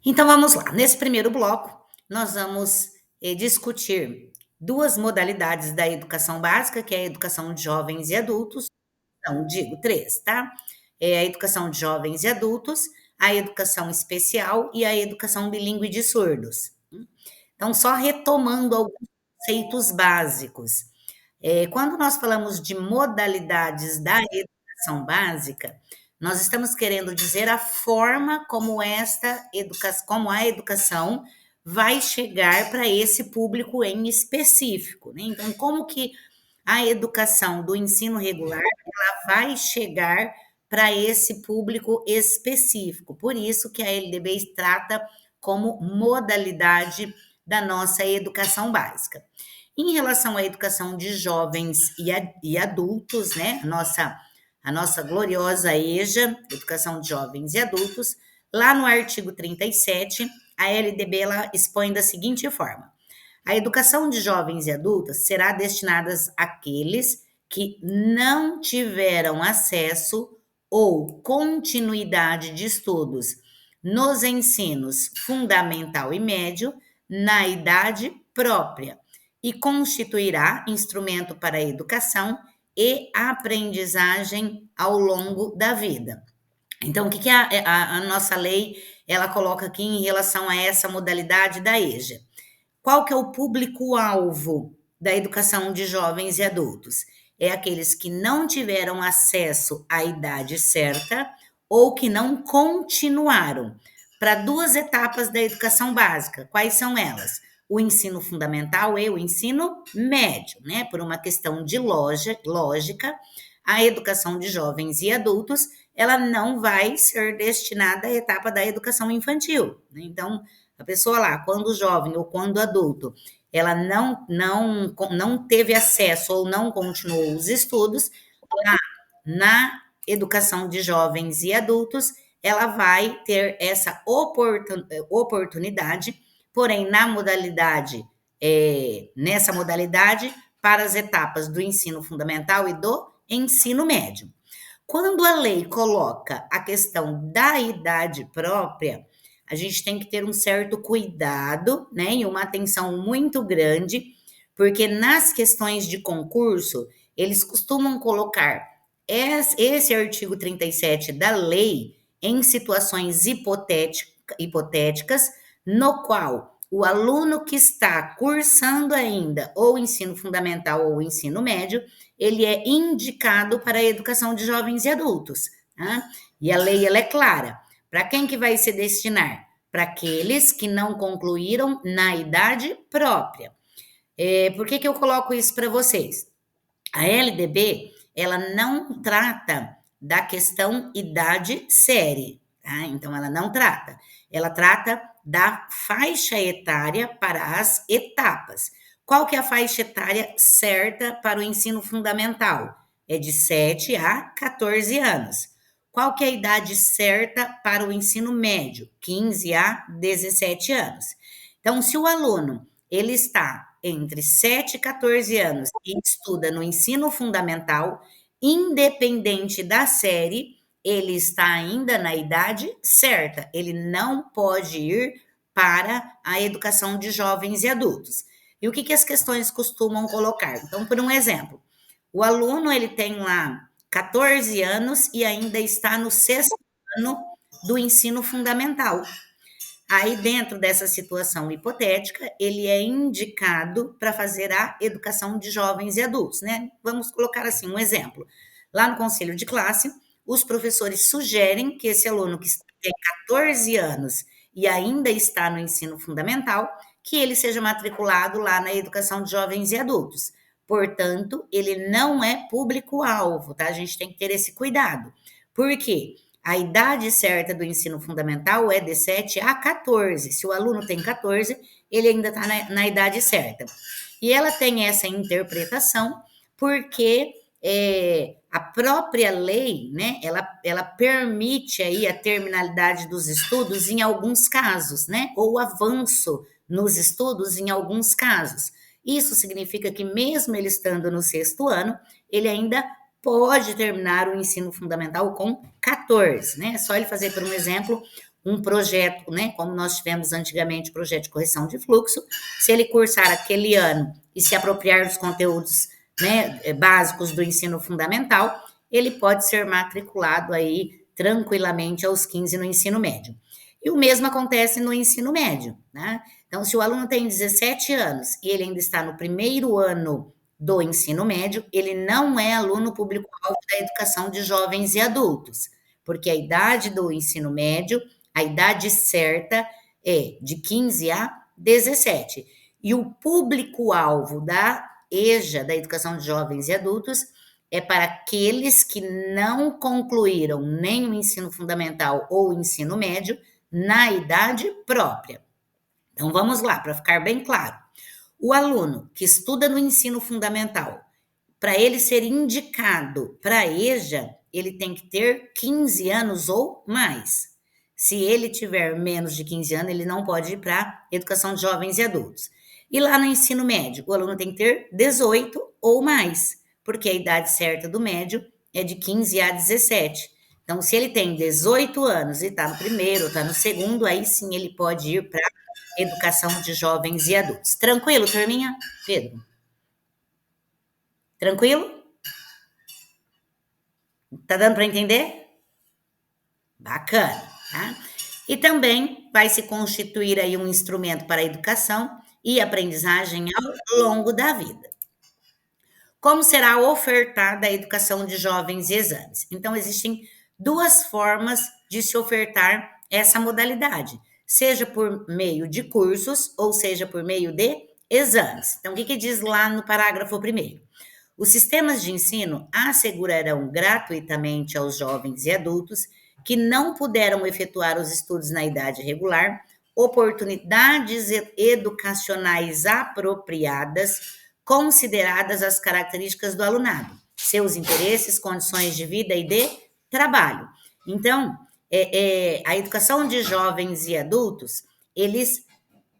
Então vamos lá. Nesse primeiro bloco, nós vamos discutir duas modalidades da educação básica, que é a educação de jovens e adultos. Não, digo três, tá? É a educação de jovens e adultos, a educação especial e a educação bilíngue de surdos. Então, só retomando alguns conceitos básicos. Quando nós falamos de modalidades da educação básica, nós estamos querendo dizer a forma como como a educação vai chegar para esse público em específico, né? Então, como que a educação do ensino regular ela vai chegar para esse público específico? Por isso que a LDB trata como modalidade da nossa educação básica. Em relação à educação de jovens e adultos, né? A nossa gloriosa EJA, Educação de Jovens e Adultos, lá no artigo 37, a LDB ela expõe da seguinte forma: a educação de jovens e adultos será destinada àqueles que não tiveram acesso ou continuidade de estudos nos ensinos fundamental e médio na idade própria e constituirá instrumento para a educação e aprendizagem ao longo da vida. Então, o que a nossa lei ela coloca aqui em relação a essa modalidade da EJA? Qual que é o público-alvo da educação de jovens e adultos? É aqueles que não tiveram acesso à idade certa ou que não continuaram para duas etapas da educação básica. Quais são elas? O ensino fundamental e o ensino médio, né? Por uma questão de lógica, a educação de jovens e adultos, ela não vai ser destinada à etapa da educação infantil, né? Então, a pessoa lá, quando jovem ou quando adulto, ela não teve acesso ou não continuou os estudos, na educação de jovens e adultos, ela vai ter essa oportunidade, porém, nessa modalidade, para as etapas do ensino fundamental e do ensino médio. Quando a lei coloca a questão da idade própria, a gente tem que ter um certo cuidado, né, e uma atenção muito grande, porque nas questões de concurso, eles costumam colocar esse artigo 37 da lei em situações hipotéticas, no qual o aluno que está cursando ainda ou ensino fundamental ou ensino médio, ele é indicado para a educação de jovens e adultos. Né? E a lei ela é clara. Para quem que vai se destinar? Para aqueles que não concluíram na idade própria. Por que eu coloco isso para vocês? A LDB, ela não trata da questão idade-série, tá? Então, ela não trata. Ela trata da faixa etária para as etapas. Qual que é a faixa etária certa para o ensino fundamental? É de 7 a 14 anos. Qual que é a idade certa para o ensino médio? 15 a 17 anos. Então, se o aluno ele está entre 7 e 14 anos e estuda no ensino fundamental, independente da série, ele está ainda na idade certa. Ele não pode ir para a educação de jovens e adultos. E o que as questões costumam colocar? Então, por um exemplo, o aluno ele tem lá 14 anos e ainda está no sexto ano do ensino fundamental. Aí, dentro dessa situação hipotética, ele é indicado para fazer a educação de jovens e adultos, né? Vamos colocar assim um exemplo. Lá no conselho de classe, os professores sugerem que esse aluno que tem 14 anos e ainda está no ensino fundamental, que ele seja matriculado lá na educação de jovens e adultos. Portanto, ele não é público-alvo, tá? A gente tem que ter esse cuidado. Por quê? A idade certa do ensino fundamental é de 7 a 14. Se o aluno tem 14, ele ainda está na idade certa. E ela tem essa interpretação porque a própria lei, né, ela permite aí a terminalidade dos estudos em alguns casos, né, ou o avanço nos estudos em alguns casos. Isso significa que mesmo ele estando no sexto ano, ele ainda pode terminar o ensino fundamental com 14, né? É só ele fazer, por um exemplo, um projeto, né, como nós tivemos antigamente, projeto de correção de fluxo, se ele cursar aquele ano e se apropriar dos conteúdos, né, básicos do ensino fundamental, ele pode ser matriculado aí tranquilamente aos 15 no ensino médio. E o mesmo acontece no ensino médio, né? Então, se o aluno tem 17 anos e ele ainda está no primeiro ano do ensino médio, ele não é aluno público-alvo da educação de jovens e adultos, porque a idade do ensino médio, a idade certa é de 15 a 17. E o público-alvo da EJA, da educação de jovens e adultos, é para aqueles que não concluíram nem o ensino fundamental ou o ensino médio na idade própria. Então vamos lá, para ficar bem claro. O aluno que estuda no ensino fundamental, para ele ser indicado para a EJA, ele tem que ter 15 anos ou mais. Se ele tiver menos de 15 anos, ele não pode ir para a educação de jovens e adultos. E lá no ensino médio, o aluno tem que ter 18 ou mais, porque a idade certa do médio é de 15 a 17. Então, se ele tem 18 anos e está no primeiro, está no segundo, aí sim ele pode ir para a educação de jovens e adultos. Tranquilo, turminha? Pedro? Tranquilo? Tá dando para entender? Bacana, tá? E também vai se constituir aí um instrumento para a educação e aprendizagem ao longo da vida. Como será ofertada a educação de jovens e exames? Então, existem duas formas de se ofertar essa modalidade, seja por meio de cursos ou seja por meio de exames. Então, o que diz lá no parágrafo primeiro? Os sistemas de ensino assegurarão gratuitamente aos jovens e adultos que não puderam efetuar os estudos na idade regular oportunidades educacionais apropriadas, consideradas as características do alunado, seus interesses, condições de vida e de trabalho. Então, a educação de jovens e adultos, eles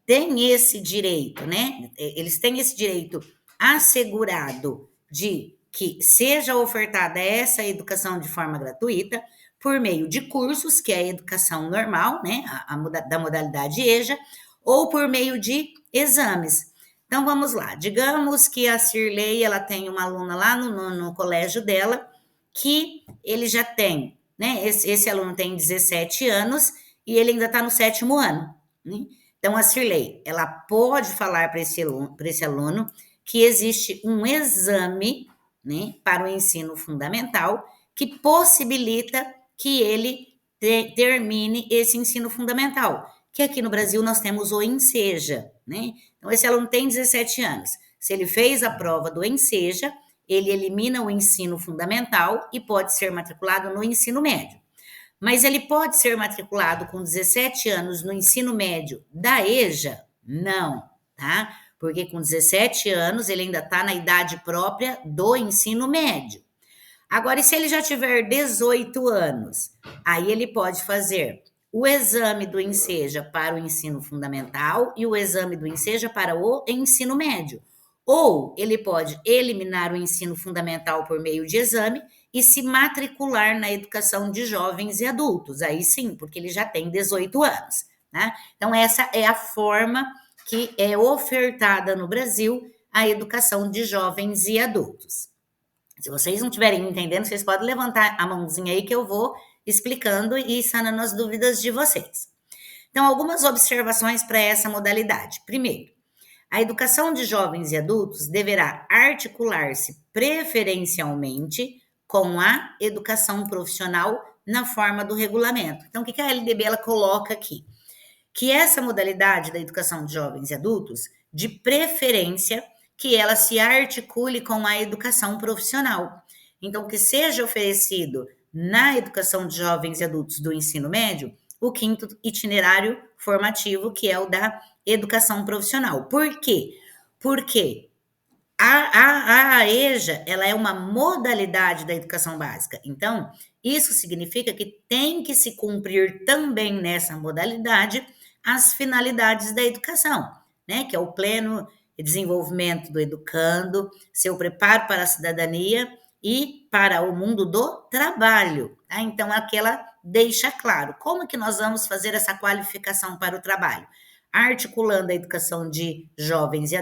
têm esse direito, né? Eles têm esse direito assegurado de que seja ofertada essa educação de forma gratuita por meio de cursos, que é a educação normal, né, da modalidade EJA, ou por meio de exames. Então, vamos lá. Digamos que a Cirlei, ela tem uma aluna lá no colégio dela, que ele já tem, né, esse aluno tem 17 anos e ele ainda está no 7º ano, né? Então, a Cirlei, ela pode falar para esse aluno que existe um exame, né, para o ensino fundamental que possibilita que ele termine esse ensino fundamental, que aqui no Brasil nós temos o ENSEJA, né? Então, esse aluno tem 17 anos. Se ele fez a prova do ENSEJA, ele elimina o ensino fundamental e pode ser matriculado no ensino médio. Mas ele pode ser matriculado com 17 anos no ensino médio da EJA? Não, tá? Porque com 17 anos ele ainda está na idade própria do ensino médio. Agora, e se ele já tiver 18 anos? Aí ele pode fazer o exame do ENSEJA para o ensino fundamental e o exame do ENSEJA para o ensino médio. Ou ele pode eliminar o ensino fundamental por meio de exame e se matricular na educação de jovens e adultos. Aí sim, porque ele já tem 18 anos, né? Então, essa é a forma que é ofertada no Brasil a educação de jovens e adultos. Se vocês não estiverem entendendo, vocês podem levantar a mãozinha aí que eu vou explicando e sanando as dúvidas de vocês. Então, algumas observações para essa modalidade. Primeiro, a educação de jovens e adultos deverá articular-se preferencialmente com a educação profissional na forma do regulamento. Então, o que a LDB ela coloca aqui? Que essa modalidade da educação de jovens e adultos, de preferência, que ela se articule com a educação profissional. Então, que seja oferecido na educação de jovens e adultos do ensino médio o 5º itinerário formativo, que é o da educação profissional. Por quê? Porque a EJA, ela é uma modalidade da educação básica. Então, isso significa que tem que se cumprir também nessa modalidade as finalidades da educação, né? Que é o pleno desenvolvimento do educando, seu preparo para a cidadania e para o mundo do trabalho, tá? Então, aquela deixa claro como que nós vamos fazer essa qualificação para o trabalho, articulando a educação de jovens e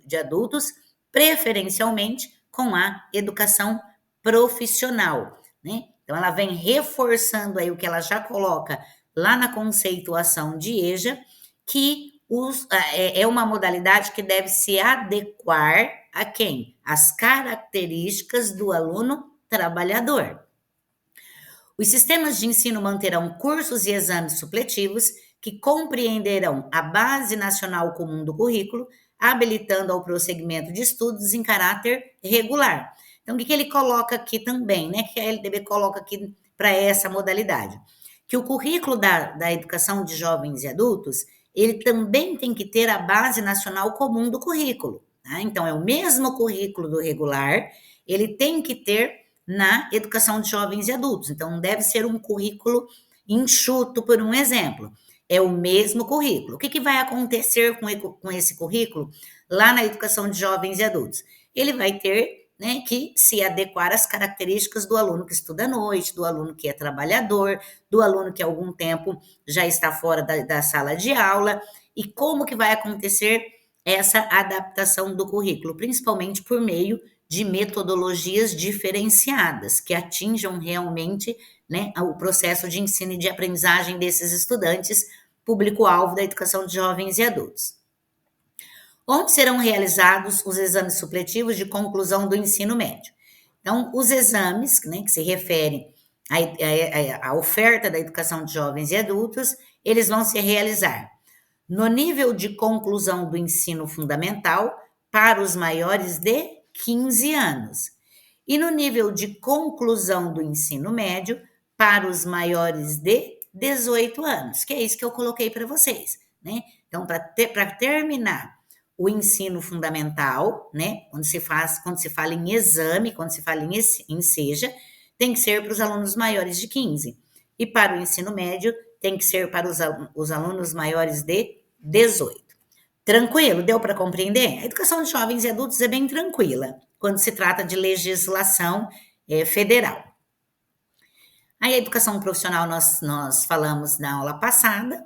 de adultos, preferencialmente com a educação profissional, né? Então, ela vem reforçando aí o que ela já coloca lá na conceituação de EJA, que é uma modalidade que deve se adequar a quem? As características do aluno trabalhador. Os sistemas de ensino manterão cursos e exames supletivos que compreenderão a base nacional comum do currículo, habilitando ao prosseguimento de estudos em caráter regular. Então, o que ele coloca aqui também, né? Que a LDB coloca aqui para essa modalidade? Que o currículo da educação de jovens e adultos, ele também tem que ter a base nacional comum do currículo. Tá? Então, é o mesmo currículo do regular, ele tem que ter na educação de jovens e adultos. Então, não deve ser um currículo enxuto, por um exemplo. É o mesmo currículo. O que vai acontecer com esse currículo lá na educação de jovens e adultos? Ele vai ter, né, que se adequar às características do aluno que estuda à noite, do aluno que é trabalhador, do aluno que há algum tempo já está fora da sala de aula, e como que vai acontecer essa adaptação do currículo, principalmente por meio de metodologias diferenciadas, que atinjam realmente, né, o processo de ensino e de aprendizagem desses estudantes, público-alvo da educação de jovens e adultos. Onde serão realizados os exames supletivos de conclusão do ensino médio? Então, os exames, né, que se referem à oferta da educação de jovens e adultos, eles vão se realizar no nível de conclusão do ensino fundamental para os maiores de 15 anos e no nível de conclusão do ensino médio para os maiores de 18 anos, que é isso que eu coloquei para vocês, né? Então, para terminar o ensino fundamental, né? Quando se fala em exame, quando se fala em SEJA, tem que ser para os alunos maiores de 15. E para o ensino médio, tem que ser para os alunos maiores de 18. Tranquilo? Deu para compreender? A educação de jovens e adultos é bem tranquila quando se trata de legislação federal. Aí a educação profissional nós falamos na aula passada,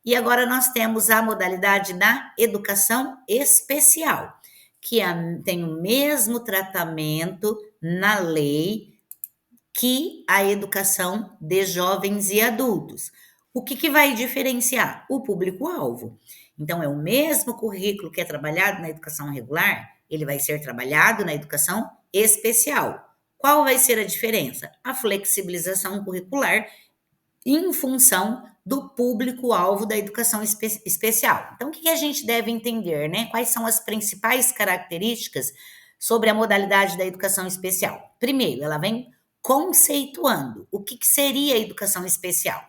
e agora nós temos a modalidade da educação especial, que tem o mesmo tratamento na lei que a educação de jovens e adultos. O que vai diferenciar? O público-alvo. Então, é o mesmo currículo que é trabalhado na educação regular, ele vai ser trabalhado na educação especial. Qual vai ser a diferença? A flexibilização curricular em função do público-alvo da educação especial. Então, o que a gente deve entender, né? Quais são as principais características sobre a modalidade da educação especial? Primeiro, ela vem conceituando o que seria a educação especial.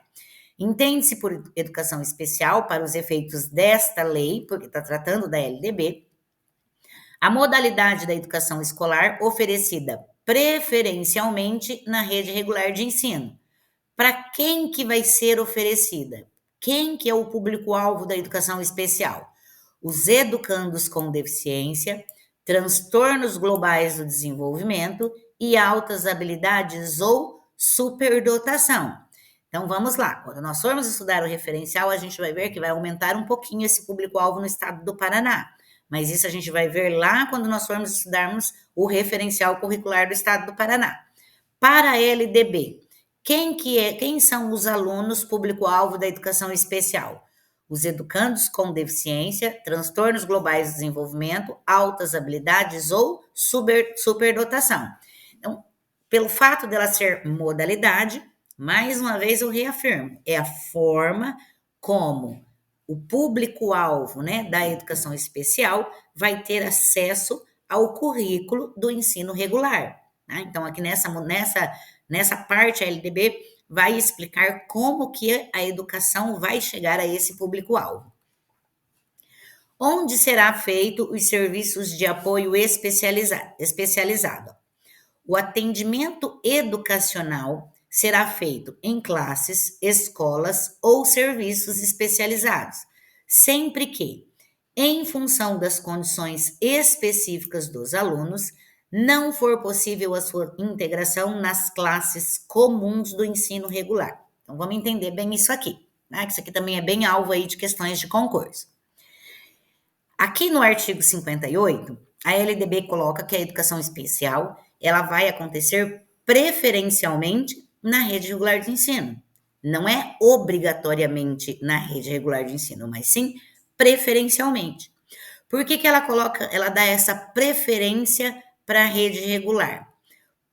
Entende-se por educação especial, para os efeitos desta lei, porque está tratando da LDB, a modalidade da educação escolar oferecida preferencialmente na rede regular de ensino. Para quem que vai ser oferecida? Quem que é o público-alvo da educação especial? Os educandos com deficiência, transtornos globais do desenvolvimento e altas habilidades ou superdotação. Então, vamos lá. Quando nós formos estudar o referencial, a gente vai ver que vai aumentar um pouquinho esse público-alvo no estado do Paraná. Mas isso a gente vai ver lá quando nós formos estudarmos o referencial curricular do estado do Paraná. Para a LDB, quem são os alunos público-alvo da educação especial? Os educandos com deficiência, transtornos globais de desenvolvimento, altas habilidades ou superdotação. Então, pelo fato dela ser modalidade, mais uma vez eu reafirmo, é a forma como o público-alvo, né, da educação especial vai ter acesso ao currículo do ensino regular. Tá? Então, aqui nessa parte, a LDB vai explicar como que a educação vai chegar a esse público-alvo. Onde será feito os serviços de apoio especializado? O atendimento educacional será feito em classes, escolas ou serviços especializados, sempre que, em função das condições específicas dos alunos, não for possível a sua integração nas classes comuns do ensino regular. Então, vamos entender bem isso aqui, né? Que isso aqui também é bem alvo aí de questões de concurso. Aqui no artigo 58, a LDB coloca que a educação especial, ela vai acontecer preferencialmente na rede regular de ensino. Não é obrigatoriamente na rede regular de ensino, mas sim preferencialmente. Por que ela coloca, ela dá essa preferência para a rede regular?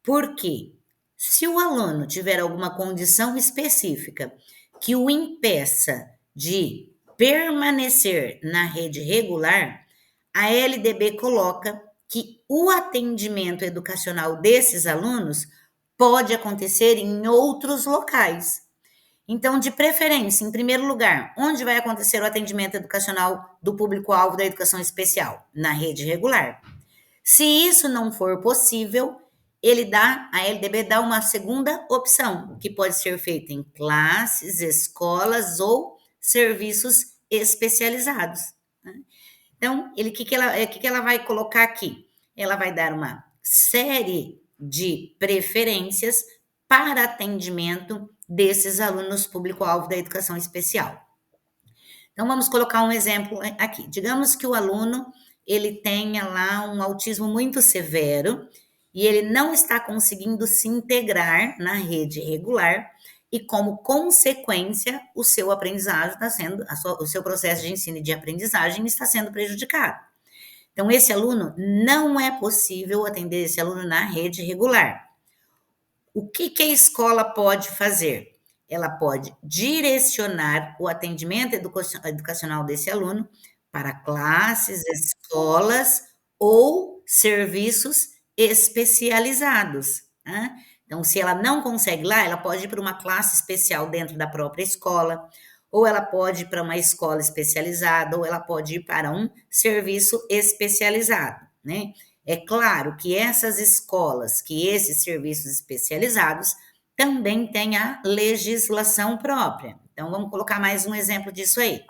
Porque se o aluno tiver alguma condição específica que o impeça de permanecer na rede regular, a LDB coloca que o atendimento educacional desses alunos pode acontecer em outros locais. Então, de preferência, em primeiro lugar, onde vai acontecer o atendimento educacional do público-alvo da educação especial? Na rede regular. Se isso não for possível, a LDB dá uma segunda opção, que pode ser feita em classes, escolas ou serviços especializados. Né? Então, que ela vai colocar aqui? Ela vai dar uma série de preferências para atendimento desses alunos público-alvo da educação especial. Então, vamos colocar um exemplo aqui. Digamos que o aluno ele tenha lá um autismo muito severo e ele não está conseguindo se integrar na rede regular e, como consequência, o seu aprendizagem está sendo, o seu processo de ensino e de aprendizagem está sendo prejudicado. Então, esse aluno não é possível atender esse aluno na rede regular. O que a escola pode fazer? Ela pode direcionar o atendimento educacional desse aluno para classes, escolas ou serviços especializados. Né? Então, se ela não consegue lá, ela pode ir para uma classe especial dentro da própria escola, ou ela pode ir para uma escola especializada, ou ela pode ir para um serviço especializado, né? É claro que essas escolas, que esses serviços especializados, também têm a legislação própria. Então, vamos colocar mais um exemplo disso aí.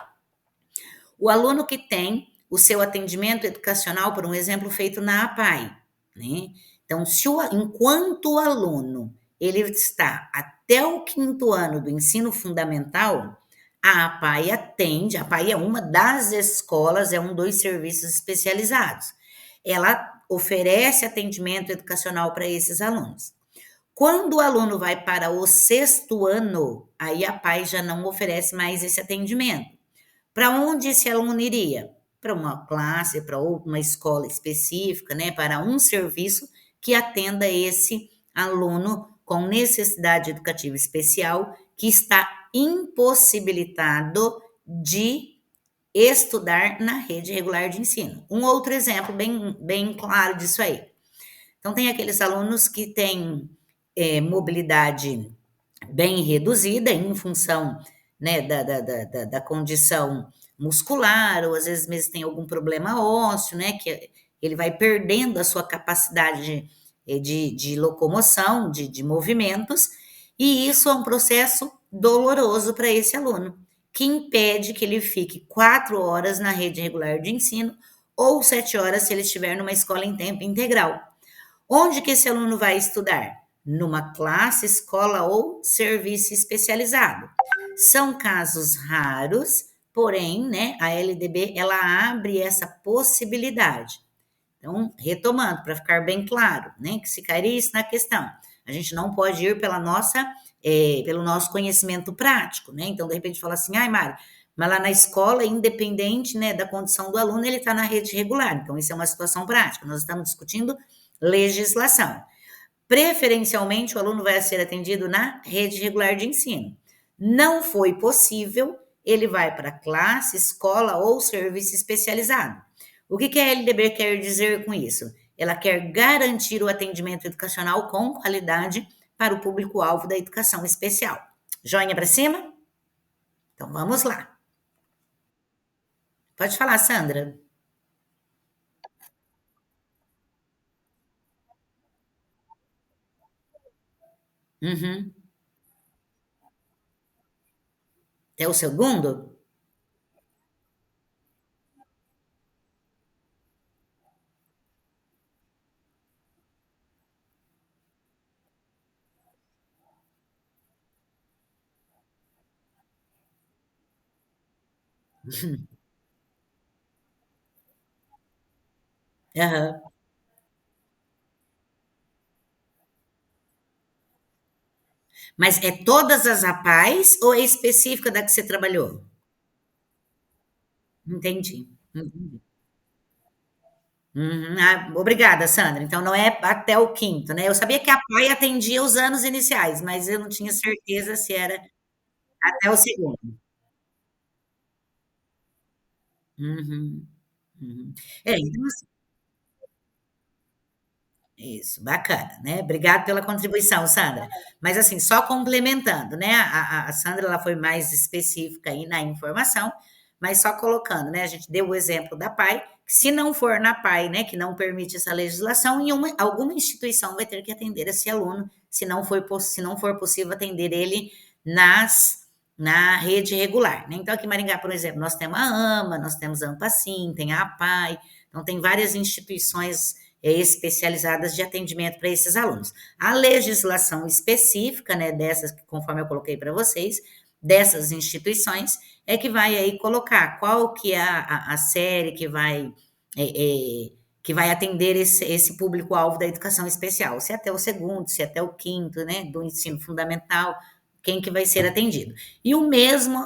O aluno que tem o seu atendimento educacional, por um exemplo, feito na APAE, né? Então, enquanto o aluno ele está até o 5º ano do ensino fundamental, a APAE atende, a APAE é uma das escolas, é um dos serviços especializados. Ela oferece atendimento educacional para esses alunos. Quando o aluno vai para o 6º ano, aí a APAE já não oferece mais esse atendimento. Para onde esse aluno iria? Para uma classe, para uma escola específica, né? Para um serviço que atenda esse aluno com necessidade educativa especial que está impossibilitado de estudar na rede regular de ensino. Um outro exemplo bem claro disso aí. Então, tem aqueles alunos que têm mobilidade bem reduzida em função, né, da condição muscular, ou às vezes mesmo tem algum problema ósseo, né, que ele vai perdendo a sua capacidade de locomoção, de movimentos, e isso é um processo doloroso para esse aluno, que impede que ele fique 4 horas na rede regular de ensino ou 7 horas se ele estiver numa escola em tempo integral. Onde que esse aluno vai estudar? Numa classe, escola ou serviço especializado. São casos raros, porém, né, a LDB ela abre essa possibilidade. Então, retomando, para ficar bem claro, né, que se cairia isso na questão. A gente não pode ir pelo nosso conhecimento prático, né? Então, de repente, fala assim, ai, Mário, mas lá na escola, independente, né, da condição do aluno, ele está na rede regular. Então, isso é uma situação prática. Nós estamos discutindo legislação. Preferencialmente, o aluno vai ser atendido na rede regular de ensino. Não foi possível, ele vai para classe, escola ou serviço especializado. O que a LDB quer dizer com isso? Ela quer garantir o atendimento educacional com qualidade para o público-alvo da educação especial. Joinha para cima? Então vamos lá. Pode falar, Sandra. Uhum. Até o segundo? Aham. Mas é todas as APAES ou é específica da que você trabalhou? Entendi. Uhum. Uhum. Ah, obrigada, Sandra. Então não é até o quinto, né? Eu sabia que a PAI atendia os anos iniciais, mas eu não tinha certeza se era até o segundo. Uhum. Uhum. É, então isso, bacana, né? Obrigada pela contribuição, Sandra. Mas assim, só complementando, né? A Sandra ela foi mais específica aí na informação, mas só colocando, né? A gente deu o exemplo da PAI, que se não for na PAI, né, que não permite essa legislação, alguma instituição vai ter que atender esse aluno, se não for possível atender ele na rede regular, né? Então, aqui em Maringá, por exemplo, nós temos a AMA, nós temos a Ampacim, tem a APAI, então tem várias instituições especializadas de atendimento para esses alunos. A legislação específica, né, dessas, conforme eu coloquei para vocês, dessas instituições, é que vai aí colocar qual que é a série é, é, que vai atender esse público-alvo da educação especial, se é até o segundo, se é até o quinto, né, do ensino fundamental, quem que vai ser atendido. E o mesmo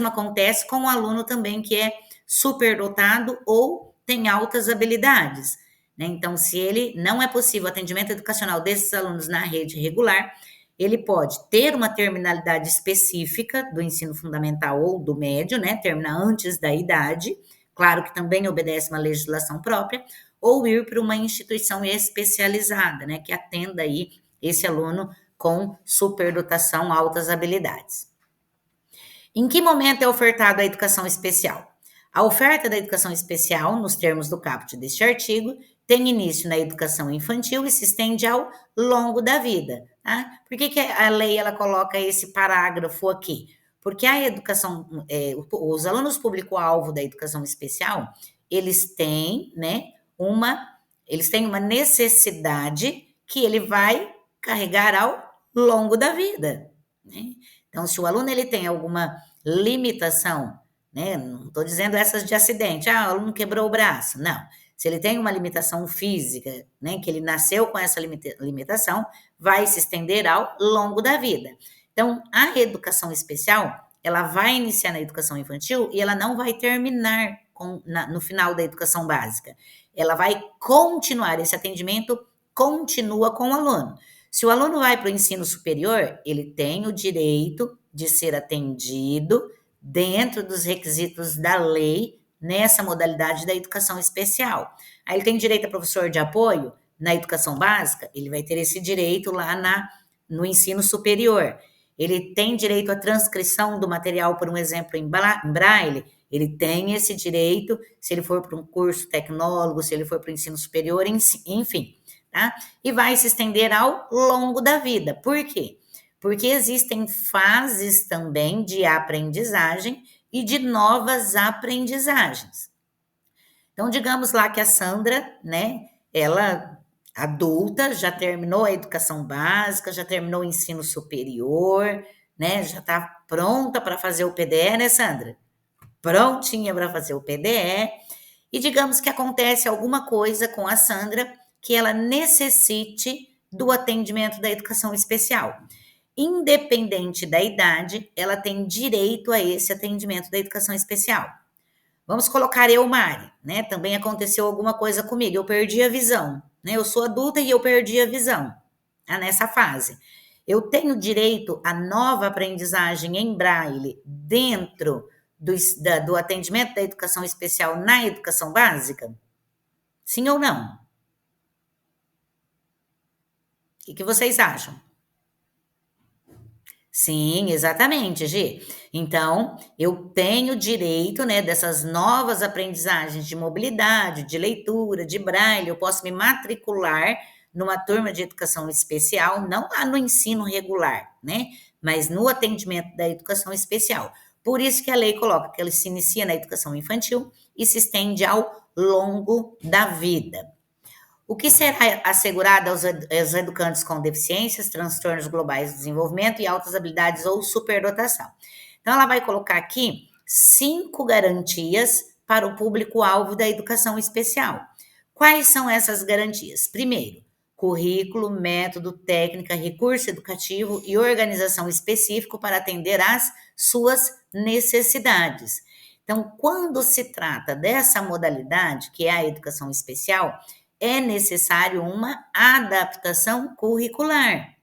acontece com o aluno também que é superdotado ou tem altas habilidades. Né? Então, se ele não é possível o atendimento educacional desses alunos na rede regular, ele pode ter uma terminalidade específica do ensino fundamental ou do médio, né? Terminar antes da idade, claro que também obedece uma legislação própria, ou ir para uma instituição especializada, né? Que atenda aí esse aluno com superdotação, altas habilidades. Em que momento é ofertada a educação especial? A oferta da educação especial, nos termos do caput deste artigo, tem início na educação infantil e se estende ao longo da vida. Tá? Por que a lei ela coloca esse parágrafo aqui? Porque a educação, os alunos público-alvo da educação especial, eles têm, né, uma, eles têm uma necessidade que ele vai carregar ao longo da vida. Né? Então, se o aluno ele tem alguma limitação, né? Não estou dizendo essas de acidente, o aluno quebrou o braço, não. Se ele tem uma limitação física, né, que ele nasceu com essa limitação, vai se estender ao longo da vida. Então, a educação especial, ela vai iniciar na educação infantil e ela não vai terminar no final da educação básica. Ela vai continuar, esse atendimento continua com o aluno. Se o aluno vai para o ensino superior, ele tem o direito de ser atendido dentro dos requisitos da lei nessa modalidade da educação especial. Aí ele tem direito a professor de apoio na educação básica, ele vai ter esse direito lá no ensino superior. Ele tem direito à transcrição do material, por um exemplo, em braille, ele tem esse direito se ele for para um curso tecnólogo, se ele for para o ensino superior, enfim. Tá? E vai se estender ao longo da vida. Por quê? Porque existem fases também de aprendizagem e de novas aprendizagens. Então, digamos lá que a Sandra, né, ela adulta, já terminou a educação básica, já terminou o ensino superior, né, já está pronta para fazer o PDE, né, Sandra? Prontinha para fazer o PDE. E digamos que acontece alguma coisa com a Sandra que ela necessite do atendimento da educação especial. Independente da idade, ela tem direito a esse atendimento da educação especial. Vamos colocar eu, Mari, né? Também aconteceu alguma coisa comigo, eu perdi a visão, né? Eu sou adulta e eu perdi a visão, tá? Nessa fase. Eu tenho direito à nova aprendizagem em braille dentro do atendimento da educação especial na educação básica? Sim ou não? O que vocês acham? Sim, exatamente, Gi. Então, eu tenho direito, né, dessas novas aprendizagens de mobilidade, de leitura, de braille. Eu posso me matricular numa turma de educação especial, não lá no ensino regular, né, mas no atendimento da educação especial. Por isso que a lei coloca que ele se inicia na educação infantil e se estende ao longo da vida. O que será assegurado aos educantes com deficiências, transtornos globais do desenvolvimento e altas habilidades ou superdotação? Então, ela vai colocar aqui 5 garantias para o público-alvo da educação especial. Quais são essas garantias? Primeiro, currículo, método, técnica, recurso educativo e organização específico para atender às suas necessidades. Então, quando se trata dessa modalidade, que é a educação especial, é necessário uma adaptação curricular.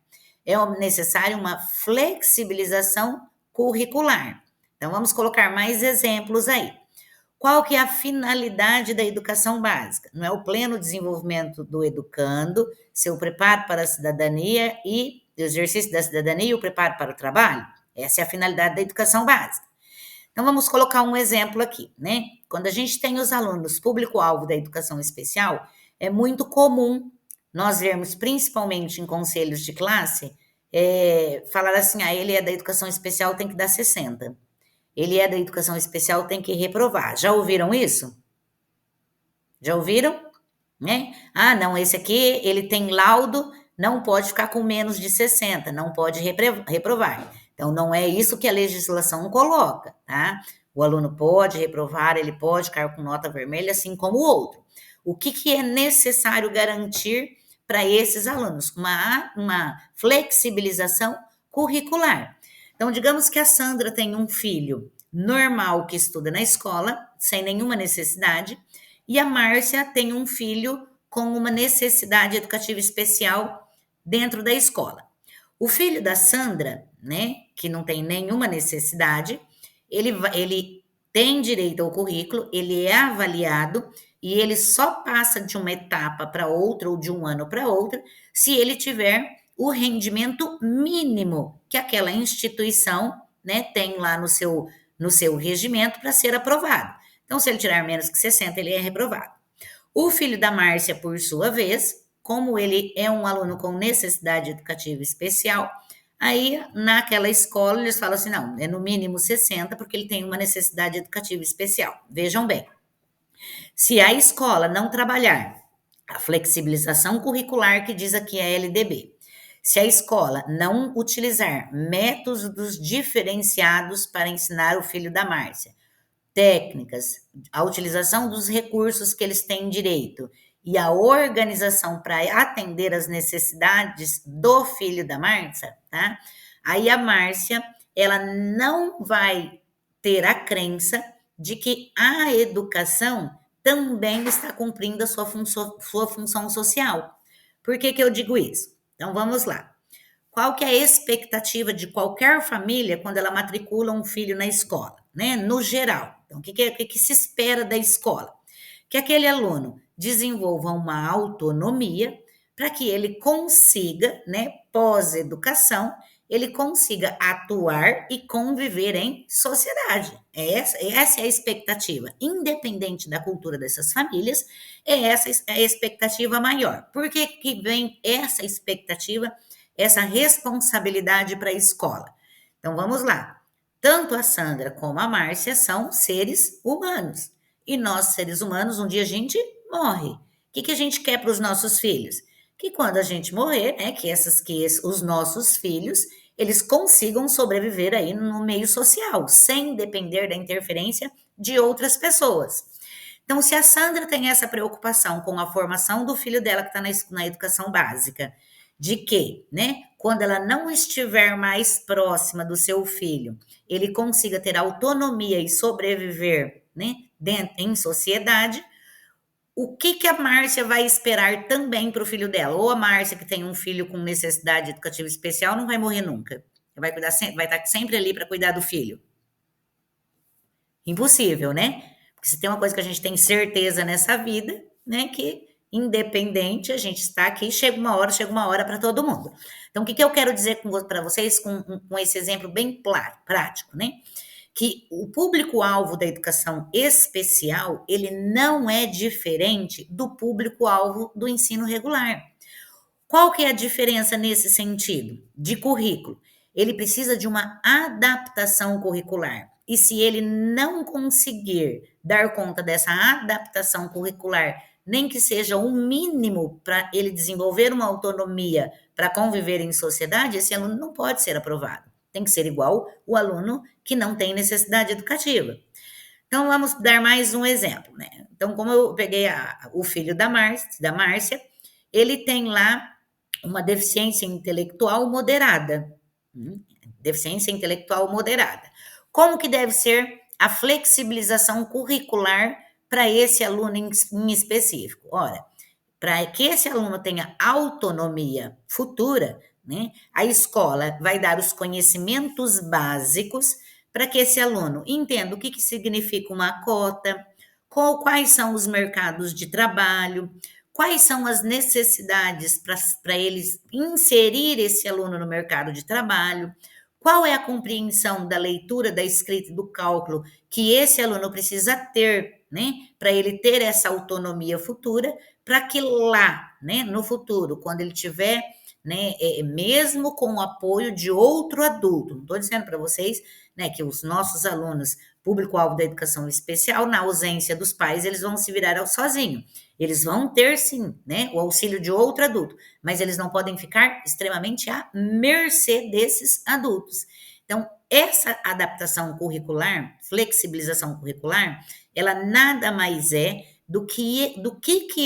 É necessário uma flexibilização curricular. Então, vamos colocar mais exemplos aí. Qual que é a finalidade da educação básica? Não é o pleno desenvolvimento do educando, seu preparo para a cidadania e o exercício da cidadania e o preparo para o trabalho? Essa é a finalidade da educação básica. Então, vamos colocar um exemplo aqui, né? Quando a gente tem os alunos público-alvo da educação especial, é muito comum nós vermos, principalmente em conselhos de classe, falar assim, ele é da educação especial, tem que dar 60. Ele é da educação especial, tem que reprovar. Já ouviram isso? Já ouviram? Né? Ah, não, esse aqui, ele tem laudo, não pode ficar com menos de 60, não pode reprovar. Então, não é isso que a legislação coloca, tá? O aluno pode reprovar, ele pode ficar com nota vermelha, assim como o outro. O que é necessário garantir para esses alunos? Uma flexibilização curricular. Então, digamos que a Sandra tem um filho normal que estuda na escola, sem nenhuma necessidade, e a Márcia tem um filho com uma necessidade educativa especial dentro da escola. O filho da Sandra, né, que não tem nenhuma necessidade, ele tem direito ao currículo, ele é avaliado e ele só passa de uma etapa para outra ou de um ano para outra se ele tiver o rendimento mínimo que aquela instituição, né, tem lá no seu regimento para ser aprovado. Então, se ele tirar menos que 60, ele é reprovado. O filho da Márcia, por sua vez, como ele é um aluno com necessidade educativa especial, aí naquela escola eles falam assim: não, é no mínimo 60, porque ele tem uma necessidade educativa especial. Vejam bem, se a escola não trabalhar a flexibilização curricular que diz aqui a LDB, se a escola não utilizar métodos diferenciados para ensinar o filho da Márcia, técnicas, a utilização dos recursos que eles têm direito e a organização para atender as necessidades do filho da Márcia, tá? Aí a Márcia, ela não vai ter a crença de que a educação também está cumprindo a sua função social. Por que eu digo isso? Então vamos lá. Qual que é a expectativa de qualquer família quando ela matricula um filho na escola, né? No geral. Então, o que se espera da escola? Que aquele aluno desenvolva uma autonomia para que ele consiga, né, pós-educação, ele consiga atuar e conviver em sociedade. Essa é a expectativa. Independente da cultura dessas famílias, essa é a expectativa maior. Por que vem essa expectativa, essa responsabilidade para a escola? Então, vamos lá. Tanto a Sandra como a Márcia são seres humanos. E nós, seres humanos, um dia a gente morre. O que a gente quer para os nossos filhos? Que quando a gente morrer, né, os nossos filhos, eles consigam sobreviver aí no meio social, sem depender da interferência de outras pessoas. Então, se a Sandra tem essa preocupação com a formação do filho dela que está na educação básica, de que, né, quando ela não estiver mais próxima do seu filho, ele consiga ter autonomia e sobreviver, né, em sociedade, o que a Márcia vai esperar também para o filho dela? Ou a Márcia, que tem um filho com necessidade educativa especial, não vai morrer nunca. Vai estar sempre ali para cuidar do filho. Impossível, né? Porque se tem uma coisa que a gente tem certeza nessa vida, né, que independente, a gente está aqui, chega uma hora para todo mundo. Então, o que eu quero dizer para vocês com esse exemplo bem prático, né? Que o público-alvo da educação especial, ele não é diferente do público-alvo do ensino regular. Qual que é a diferença nesse sentido? De currículo. Ele precisa de uma adaptação curricular. E se ele não conseguir dar conta dessa adaptação curricular, nem que seja o mínimo para ele desenvolver uma autonomia para conviver em sociedade, esse aluno não pode ser aprovado. tem que ser igual o aluno que não tem necessidade educativa. Então, vamos dar mais um exemplo, né? Então, como eu peguei o filho da Márcia, ele tem lá uma deficiência intelectual moderada. Deficiência intelectual moderada. Como que deve ser a flexibilização curricular para esse aluno em específico? Ora, para que esse aluno tenha autonomia futura, né, a escola vai dar os conhecimentos básicos para que esse aluno entenda o que significa uma cota, quais são os mercados de trabalho, quais são as necessidades para eles inserir esse aluno no mercado de trabalho, qual é a compreensão da leitura, da escrita e do cálculo que esse aluno precisa ter, né, para ele ter essa autonomia futura, para que lá, né, no futuro, quando ele tiver, né, mesmo com o apoio de outro adulto, não estou dizendo para vocês, né, que os nossos alunos, público-alvo da educação especial, na ausência dos pais, eles vão se virar sozinhos. Eles vão ter, sim, né, o auxílio de outro adulto, mas eles não podem ficar extremamente à mercê desses adultos. Então, essa adaptação curricular, flexibilização curricular, ela nada mais é do que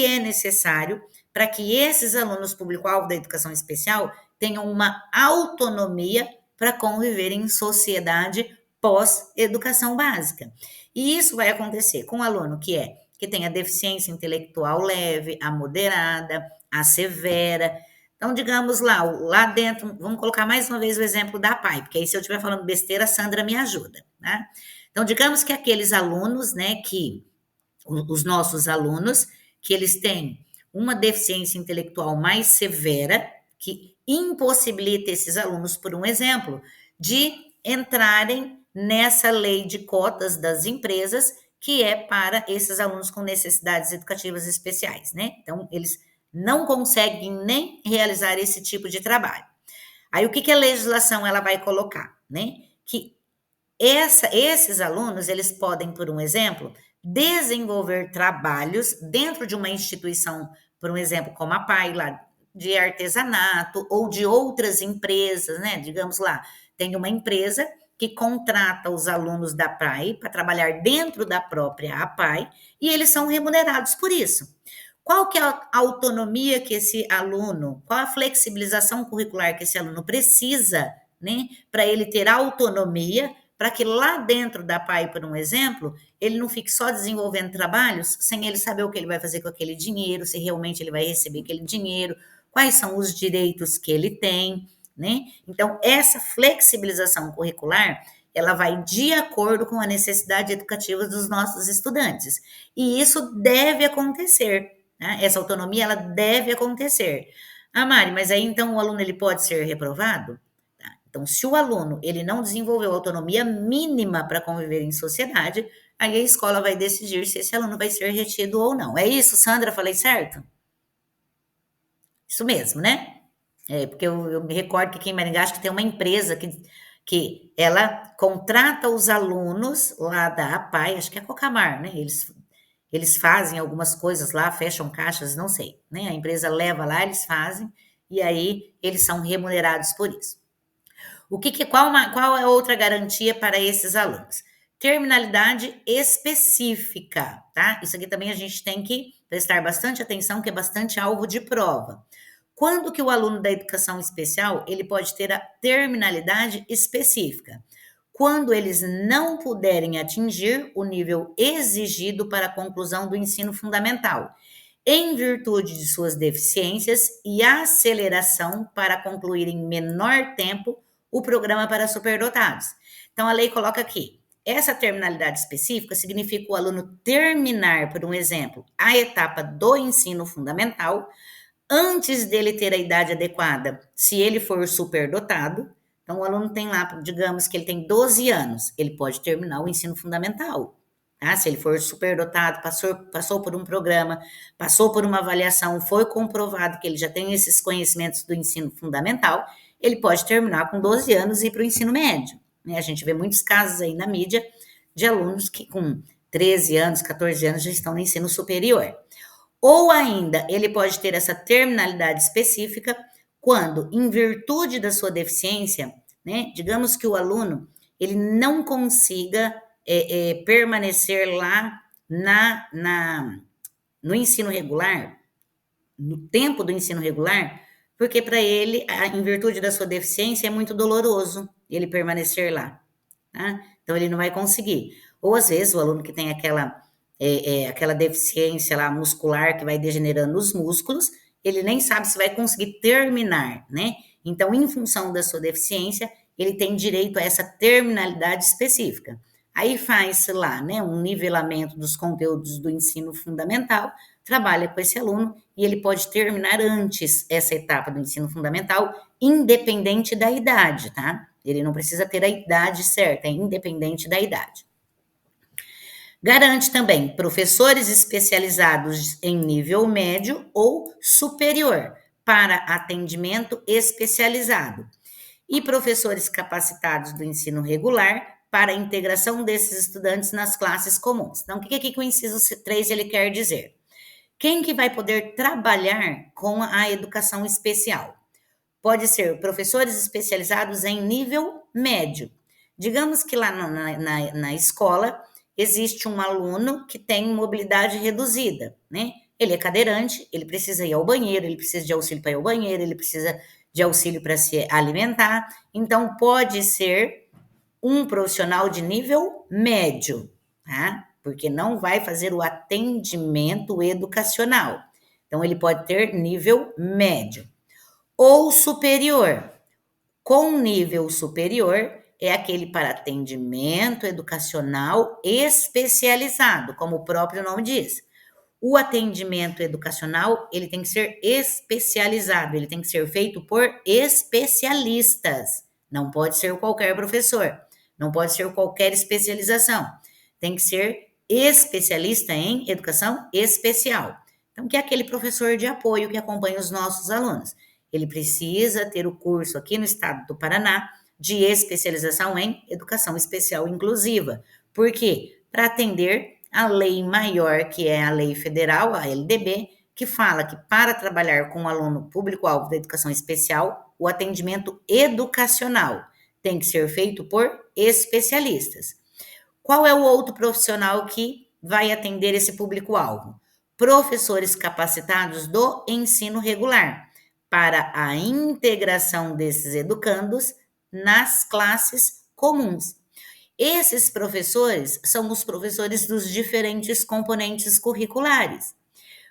é necessário para que esses alunos público-alvo da educação especial tenham uma autonomia para conviver em sociedade pós-educação básica. E isso vai acontecer com o aluno que tem a deficiência intelectual leve, a moderada, a severa. Então, digamos lá dentro, vamos colocar mais uma vez o exemplo da PAI, porque aí se eu estiver falando besteira, a Sandra me ajuda, né? Então, digamos que aqueles alunos, né, os nossos alunos, que eles têm uma deficiência intelectual mais severa, que impossibilita esses alunos, por um exemplo, de entrarem nessa lei de cotas das empresas, que é para esses alunos com necessidades educativas especiais, né? Então, eles não conseguem nem realizar esse tipo de trabalho. Aí, o que a legislação ela vai colocar, né? Que esses alunos, eles podem, por um exemplo, desenvolver trabalhos dentro de uma instituição, por um exemplo, como a PAI, lá, de artesanato, ou de outras empresas, né? Digamos lá, tem uma empresa que contrata os alunos da PAI para trabalhar dentro da própria APAI, e eles são remunerados por isso. Qual que é a autonomia que esse aluno, qual a flexibilização curricular que esse aluno precisa, né, para ele ter autonomia, para que lá dentro da PAI, por um exemplo, ele não fique só desenvolvendo trabalhos sem ele saber o que ele vai fazer com aquele dinheiro, se realmente ele vai receber aquele dinheiro, quais são os direitos que ele tem, né? Então, essa flexibilização curricular, ela vai de acordo com a necessidade educativa dos nossos estudantes. E isso deve acontecer, né? Essa autonomia, ela deve acontecer. Ah, Mari, mas aí então o aluno ele pode ser reprovado? Então, se o aluno ele não desenvolveu autonomia mínima para conviver em sociedade, aí a escola vai decidir se esse aluno vai ser retido ou não. É isso, Sandra? Falei certo? Isso mesmo, né? Porque eu me recordo que aqui em Maringá acho que tem uma empresa que ela contrata os alunos lá da APAI, acho que é Cocamar, né? Eles fazem algumas coisas lá, fecham caixas, não sei, né? A empresa leva lá, eles fazem, e aí eles são remunerados por isso. Qual é outra garantia para esses alunos? Terminalidade específica, tá? Isso aqui também a gente tem que prestar bastante atenção, que é bastante alvo de prova. Quando que o aluno da educação especial, ele pode ter a terminalidade específica? Quando eles não puderem atingir o nível exigido para a conclusão do ensino fundamental, em virtude de suas deficiências e aceleração para concluir em menor tempo o programa para superdotados. Então, a lei coloca aqui, essa terminalidade específica significa o aluno terminar, por um exemplo, a etapa do ensino fundamental antes dele ter a idade adequada, se ele for superdotado. Então, o aluno tem lá, digamos que ele tem 12 anos, ele pode terminar o ensino fundamental. Tá? Se ele for superdotado, passou por um programa, passou por uma avaliação, foi comprovado que ele já tem esses conhecimentos do ensino fundamental, ele pode terminar com 12 anos e ir para o ensino médio. Né? A gente vê muitos casos aí na mídia de alunos que com 13 anos, 14 anos já estão no ensino superior. Ou ainda, ele pode ter essa terminalidade específica quando, em virtude da sua deficiência, né? Digamos que o aluno ele não consiga permanecer lá no ensino regular, no tempo do ensino regular, porque para ele, em virtude da sua deficiência, é muito doloroso ele permanecer lá, tá? Então ele não vai conseguir. Ou às vezes o aluno que tem aquela deficiência lá muscular que vai degenerando os músculos, ele nem sabe se vai conseguir terminar, né? Então, em função da sua deficiência, ele tem direito a essa terminalidade específica. Aí faz-se lá, né, um nivelamento dos conteúdos do ensino fundamental, trabalha com esse aluno e ele pode terminar antes essa etapa do ensino fundamental, independente da idade, tá? Ele não precisa ter a idade certa, é independente da idade. Garante também professores especializados em nível médio ou superior para atendimento especializado e professores capacitados do ensino regular para a integração desses estudantes nas classes comuns. Então, o que aqui com o inciso 3 ele quer dizer? Quem que vai poder trabalhar com a educação especial? Pode ser professores especializados em nível médio. Digamos que lá na escola existe um aluno que tem mobilidade reduzida, né? Ele é cadeirante, ele precisa ir ao banheiro, ele precisa de auxílio para ir ao banheiro, ele precisa de auxílio para se alimentar. Então, pode ser um profissional de nível médio, tá? Porque não vai fazer o atendimento educacional. Então, ele pode ter nível médio ou superior. Com nível superior é aquele para atendimento educacional especializado, como o próprio nome diz. O atendimento educacional, ele tem que ser especializado, ele tem que ser feito por especialistas. Não pode ser qualquer professor, não pode ser qualquer especialização. Tem que ser especialista em educação especial. Então, que é aquele professor de apoio que acompanha os nossos alunos. Ele precisa ter o curso aqui no estado do Paraná de especialização em educação especial inclusiva. Por quê? Para atender a lei maior, que é a lei federal, a LDB, que fala que para trabalhar com o aluno público-alvo da educação especial, o atendimento educacional tem que ser feito por especialistas. Qual é o outro profissional que vai atender esse público-alvo? Professores capacitados do ensino regular, para a integração desses educandos nas classes comuns. Esses professores são os professores dos diferentes componentes curriculares.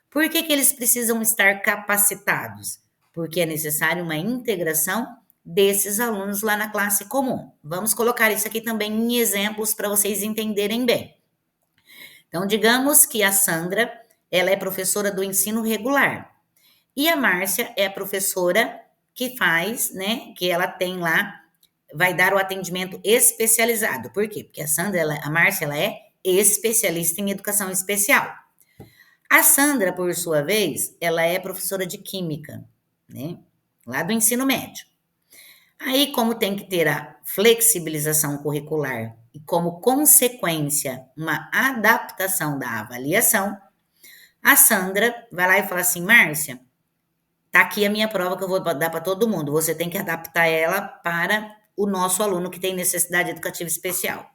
Por que eles precisam estar capacitados? Porque é necessário uma integração desses alunos lá na classe comum. Vamos colocar isso aqui também em exemplos para vocês entenderem bem. Então, digamos que a Sandra, ela é professora do ensino regular. E a Márcia é a professora que faz, né, que ela tem lá, vai dar o atendimento especializado. Por quê? Porque a Márcia, ela é especialista em educação especial. A Sandra, por sua vez, ela é professora de química, né, lá do ensino médio. Aí, como tem que ter a flexibilização curricular e como consequência uma adaptação da avaliação, a Sandra vai lá e fala assim, Márcia, tá aqui a minha prova que eu vou dar para todo mundo. Você tem que adaptar ela para o nosso aluno que tem necessidade educativa especial.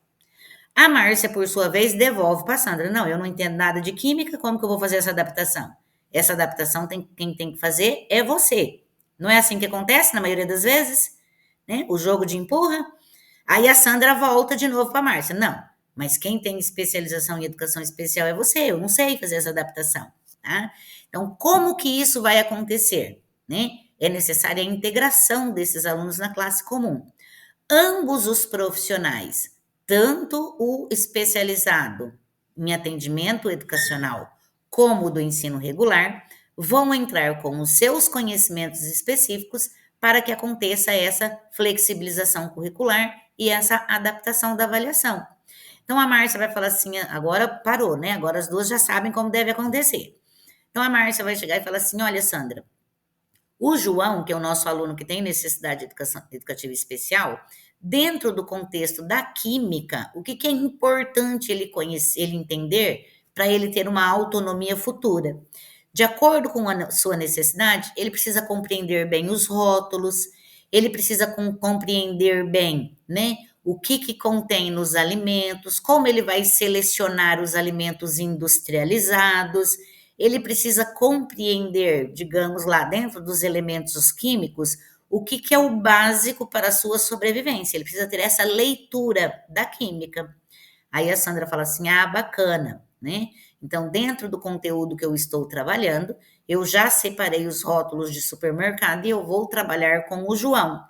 A Márcia, por sua vez, devolve para a Sandra. Não, eu não entendo nada de química, como que eu vou fazer essa adaptação? Essa adaptação quem tem que fazer é você. Não é assim que acontece na maioria das vezes? Né? O jogo de empurra. Aí a Sandra volta de novo para a Márcia. Não, mas quem tem especialização em educação especial é você. Eu não sei fazer essa adaptação. Tá? Então, como que isso vai acontecer? Né? É necessária a integração desses alunos na classe comum. Ambos os profissionais, tanto o especializado em atendimento educacional como o do ensino regular, vão entrar com os seus conhecimentos específicos para que aconteça essa flexibilização curricular e essa adaptação da avaliação. Então, a Márcia vai falar assim, agora parou, né? Agora as duas já sabem como deve acontecer. Então, a Márcia vai chegar e falar assim, olha, Sandra, o João, que é o nosso aluno que tem necessidade de educativa especial, dentro do contexto da química, o que é importante ele conhecer, ele entender, para ele ter uma autonomia futura? De acordo com a sua necessidade, ele precisa compreender bem os rótulos, ele precisa compreender bem, né, o que contém nos alimentos, como ele vai selecionar os alimentos industrializados, ele precisa compreender, digamos lá, dentro dos elementos químicos, o que é o básico para a sua sobrevivência. Ele precisa ter essa leitura da química. Aí a Sandra fala assim: ah, bacana, né? Então, dentro do conteúdo que eu estou trabalhando, eu já separei os rótulos de supermercado e eu vou trabalhar com o João.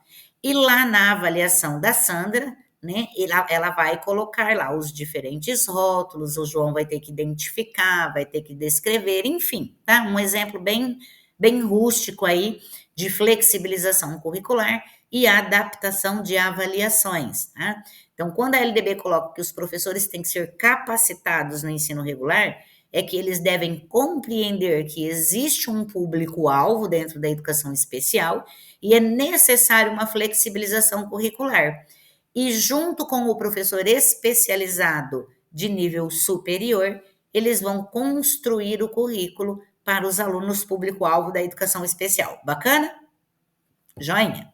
E lá na avaliação da Sandra, né, ela vai colocar lá os diferentes rótulos, o João vai ter que identificar, vai ter que descrever, enfim, tá? Um exemplo bem rústico aí de flexibilização curricular e adaptação de avaliações, tá? Então, quando a LDB coloca que os professores têm que ser capacitados no ensino regular, é que eles devem compreender que existe um público-alvo dentro da educação especial e é necessário uma flexibilização curricular. E junto com o professor especializado de nível superior, eles vão construir o currículo para os alunos público-alvo da educação especial. Bacana? Joinha?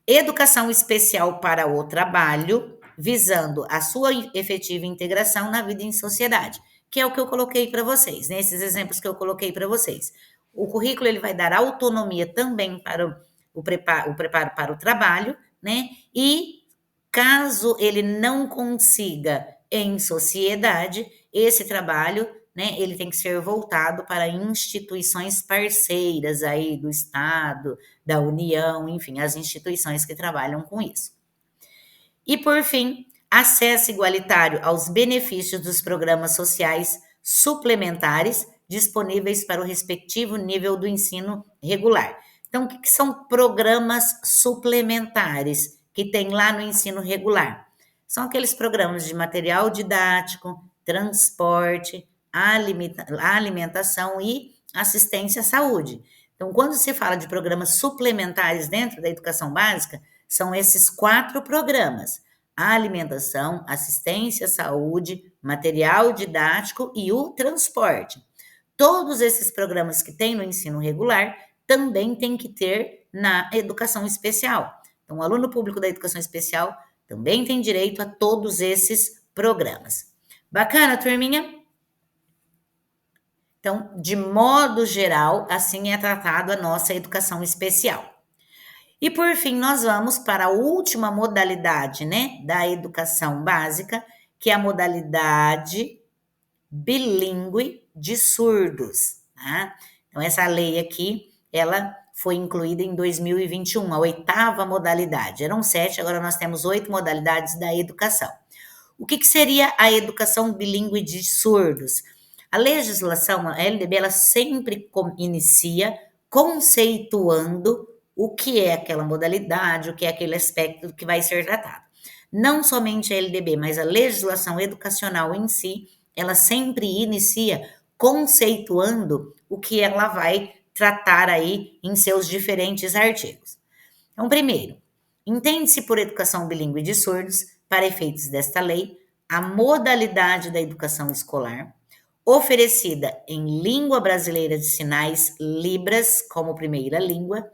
Educação especial para o trabalho, visando a sua efetiva integração na vida em sociedade, que é o que eu coloquei para vocês, né? Esses exemplos que eu coloquei para vocês. O currículo ele vai dar autonomia também para o preparo para o trabalho, né? E caso ele não consiga em sociedade, esse trabalho, né, ele tem que ser voltado para instituições parceiras aí do Estado, da União, enfim, as instituições que trabalham com isso. E por fim, acesso igualitário aos benefícios dos programas sociais suplementares disponíveis para o respectivo nível do ensino regular. Então, o que são programas suplementares que tem lá no ensino regular? São aqueles programas de material didático, transporte, alimentação e assistência à saúde. Então, quando se fala de programas suplementares dentro da educação básica, são esses 4 programas: a alimentação, assistência à saúde, material didático e o transporte. Todos esses programas que tem no ensino regular também tem que ter na educação especial. Então, o aluno público da educação especial também tem direito a todos esses programas. Bacana, turminha? Então, de modo geral, assim é tratado a nossa educação especial. E por fim, nós vamos para a última modalidade, né, da educação básica, que é a modalidade bilíngue de surdos, tá? Então, essa lei aqui, ela foi incluída em 2021, a 8ª modalidade. Eram 7, agora nós temos 8 modalidades da educação. O que seria a educação bilíngue de surdos? A legislação, a LDB, ela sempre inicia conceituando o que é aquela modalidade, o que é aquele aspecto que vai ser tratado. Não somente a LDB, mas a legislação educacional em si, ela sempre inicia conceituando o que ela vai tratar aí em seus diferentes artigos. Então, primeiro, entende-se por educação bilíngue de surdos, para efeitos desta lei, a modalidade da educação escolar oferecida em língua brasileira de sinais, Libras, como primeira língua,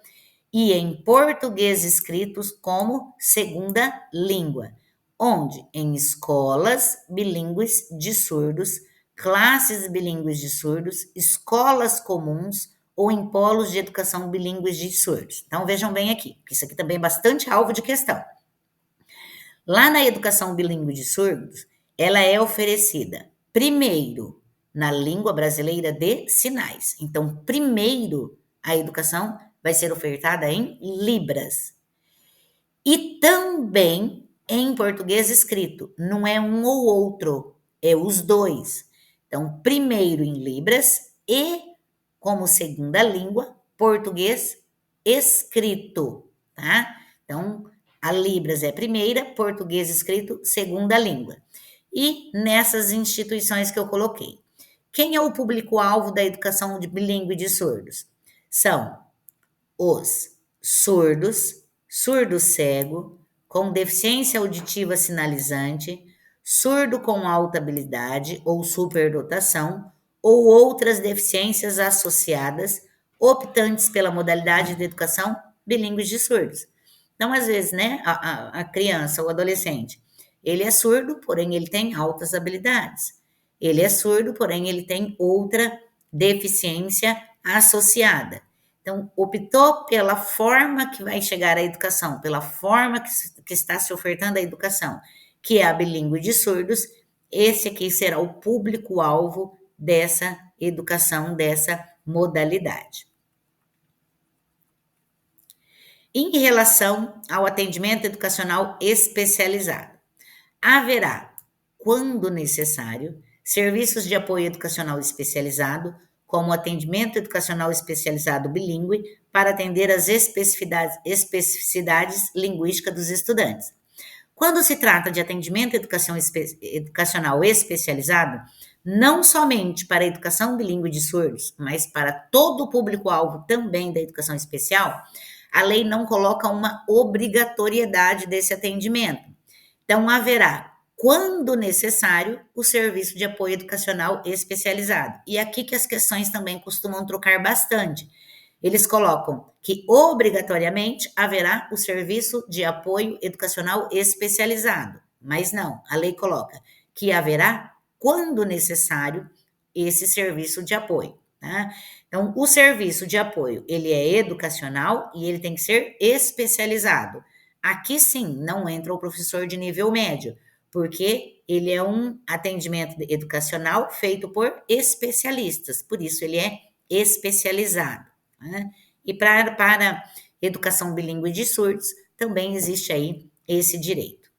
e em português escritos como segunda língua, onde em escolas bilíngues de surdos, classes bilíngues de surdos, escolas comuns ou em polos de educação bilíngues de surdos. Então vejam bem aqui, porque isso aqui também é bastante alvo de questão. Lá na educação bilíngue de surdos, ela é oferecida primeiro na língua brasileira de sinais. Então, primeiro a educação vai ser ofertada em Libras. E também em português escrito. Não é um ou outro, é os dois. Então, primeiro em Libras e, como segunda língua, português escrito, tá? Então, a Libras é primeira, português escrito, segunda língua. E nessas instituições que eu coloquei. Quem é o público-alvo da educação bilíngue de surdos? São os surdos, surdo-cego, com deficiência auditiva sinalizante, surdo com alta habilidade ou superdotação, ou outras deficiências associadas, optantes pela modalidade de educação bilíngue de surdos. Então, às vezes, né, a criança ou adolescente, ele é surdo, porém ele tem altas habilidades. Ele é surdo, porém ele tem outra deficiência associada. Então, optou pela forma que vai chegar à educação, pela forma que está se ofertando a educação, que é a bilíngue de surdos, esse aqui será o público-alvo dessa educação, dessa modalidade. Em relação ao atendimento educacional especializado, haverá, quando necessário, serviços de apoio educacional especializado, como atendimento educacional especializado bilíngue, para atender às especificidades linguísticas dos estudantes. Quando se trata de atendimento educacional especializado, não somente para a educação bilíngue de surdos, mas para todo o público-alvo também da educação especial, a lei não coloca uma obrigatoriedade desse atendimento. Então, haverá, quando necessário, o serviço de apoio educacional especializado. E aqui que as questões também costumam trocar bastante. Eles colocam que obrigatoriamente haverá o serviço de apoio educacional especializado, mas não, a lei coloca que haverá, quando necessário, esse serviço de apoio. Tá? Então, o serviço de apoio, ele é educacional e ele tem que ser especializado. Aqui sim, não entra o professor de nível médio, porque ele é um atendimento educacional feito por especialistas, por isso ele é especializado. Né? E para educação bilíngue de surdos, também existe aí esse direito.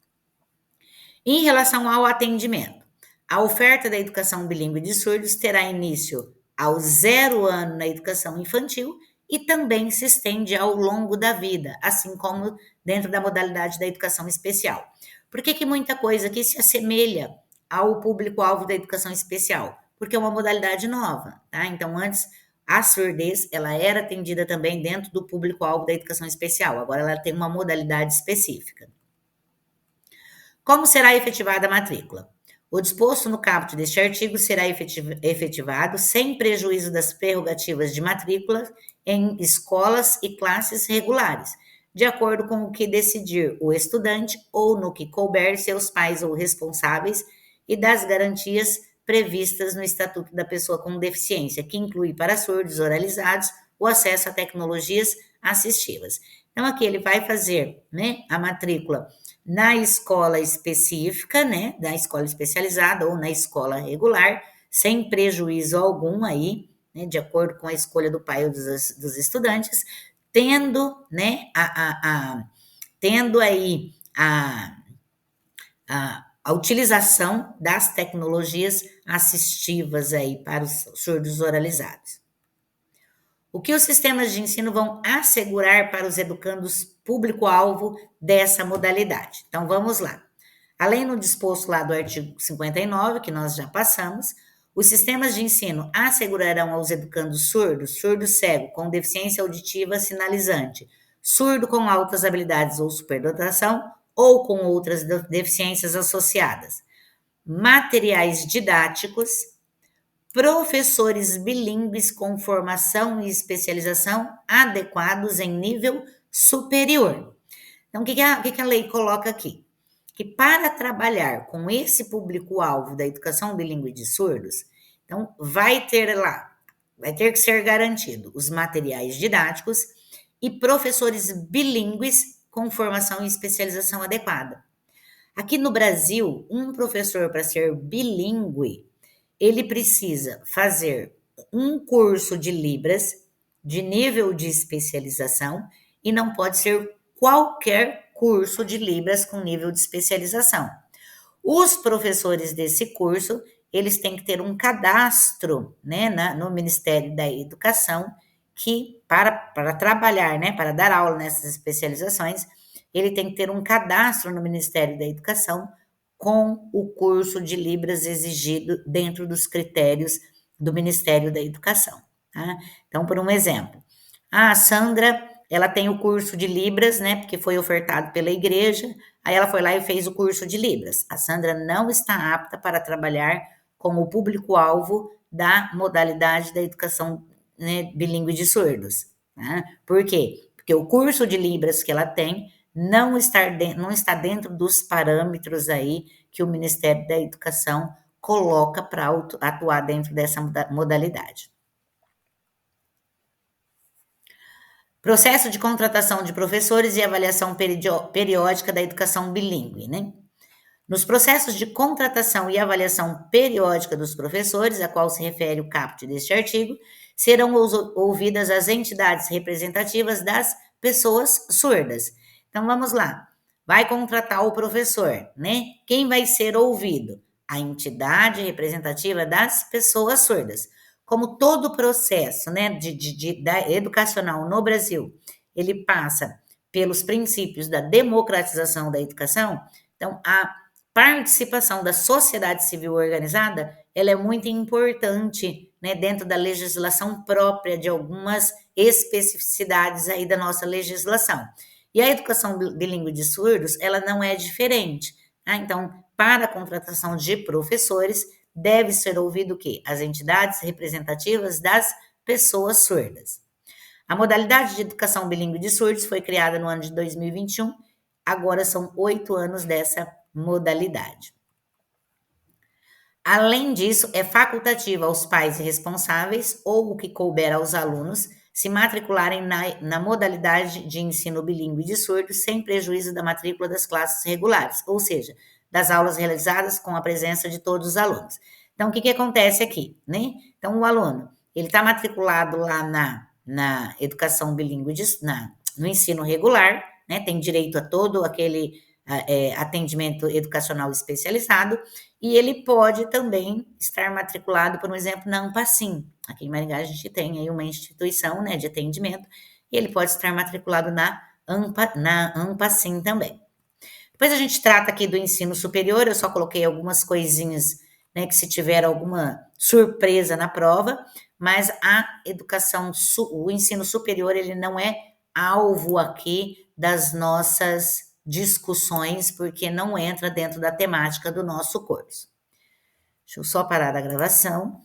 Em relação ao atendimento, a oferta da educação bilíngue de surdos terá início ao 0 ano na educação infantil e também se estende ao longo da vida, assim como dentro da modalidade da educação especial. Por que muita coisa aqui se assemelha ao público-alvo da educação especial? Porque é uma modalidade nova, tá? Então, antes, a surdez, ela era atendida também dentro do público-alvo da educação especial, agora ela tem uma modalidade específica. Como será efetivada a matrícula? O disposto no caput deste artigo será efetivado sem prejuízo das prerrogativas de matrícula em escolas e classes regulares, de acordo com o que decidir o estudante ou no que couber seus pais ou responsáveis e das garantias previstas no Estatuto da Pessoa com Deficiência, que inclui para surdos oralizados o acesso a tecnologias assistivas. Então, aqui ele vai fazer, né, a matrícula na escola específica, né, da escola especializada ou na escola regular, sem prejuízo algum aí, né, de acordo com a escolha do pai ou dos estudantes, tendo, né, tendo aí a utilização das tecnologias assistivas aí para os surdos oralizados. O que os sistemas de ensino vão assegurar para os educandos público-alvo dessa modalidade? Então, vamos lá. Além do disposto lá do artigo 59, que nós já passamos, os sistemas de ensino assegurarão aos educandos surdos, surdo cego com deficiência auditiva sinalizante, surdo com altas habilidades ou superdotação, ou com outras deficiências associadas, materiais didáticos, professores bilíngues com formação e especialização adequados em nível superior. Então, o que a lei coloca aqui? Que para trabalhar com esse público-alvo da educação bilíngue de surdos, então vai ter que ser garantido os materiais didáticos e professores bilíngues com formação e especialização adequada. Aqui no Brasil, um professor para ser bilíngue, ele precisa fazer um curso de Libras de nível de especialização e não pode ser qualquer curso de Libras com nível de especialização. Os professores desse curso, eles têm que ter um cadastro, né, no Ministério da Educação, que para trabalhar, né, para dar aula nessas especializações, ele tem que ter um cadastro no Ministério da Educação com o curso de Libras exigido dentro dos critérios do Ministério da Educação. Tá? Então, por um exemplo, a Sandra, ela tem o curso de Libras, né, porque foi ofertado pela igreja, aí ela foi lá e fez o curso de Libras. A Sandra não está apta para trabalhar como público-alvo da modalidade da educação, né, bilíngue de surdos. Tá? Por quê? Porque o curso de Libras que ela tem não está dentro dos parâmetros aí que o Ministério da Educação coloca para atuar dentro dessa modalidade. Processo de contratação de professores e avaliação periódica da educação bilíngue, né? Nos processos de contratação e avaliação periódica dos professores, a qual se refere o caput deste artigo, serão ouvidas as entidades representativas das pessoas surdas. Então vamos lá. Vai contratar o professor, né? Quem vai ser ouvido? A entidade representativa das pessoas surdas. Como todo o processo, né, da educacional no Brasil, ele passa pelos princípios da democratização da educação, então a participação da sociedade civil organizada, ela é muito importante, né, dentro da legislação própria de algumas especificidades aí da nossa legislação. E a educação bilíngue de surdos, ela não é diferente, tá? Então, para a contratação de professores, deve ser ouvido o quê? As entidades representativas das pessoas surdas. A modalidade de educação bilíngue de surdos foi criada no ano de 2021, agora são 8 anos dessa modalidade. Além disso, é facultativa aos pais responsáveis ou o que couber aos alunos se matricularem na modalidade de ensino bilíngue de surdos sem prejuízo da matrícula das classes regulares, ou seja, das aulas realizadas com a presença de todos os alunos. Então, o que acontece aqui, né? Então, o aluno, ele está matriculado lá na educação bilíngue, no ensino regular, né? Tem direito a todo aquele atendimento educacional especializado, e ele pode também estar matriculado, por exemplo, na Ampacim. Aqui em Maringá a gente tem aí uma instituição, né, de atendimento, e ele pode estar matriculado na Ampacim também. Depois a gente trata aqui do ensino superior, eu só coloquei algumas coisinhas, né, que se tiver alguma surpresa na prova, mas a educação, o ensino superior, ele não é alvo aqui das nossas discussões, porque não entra dentro da temática do nosso curso. Deixa eu só parar a gravação.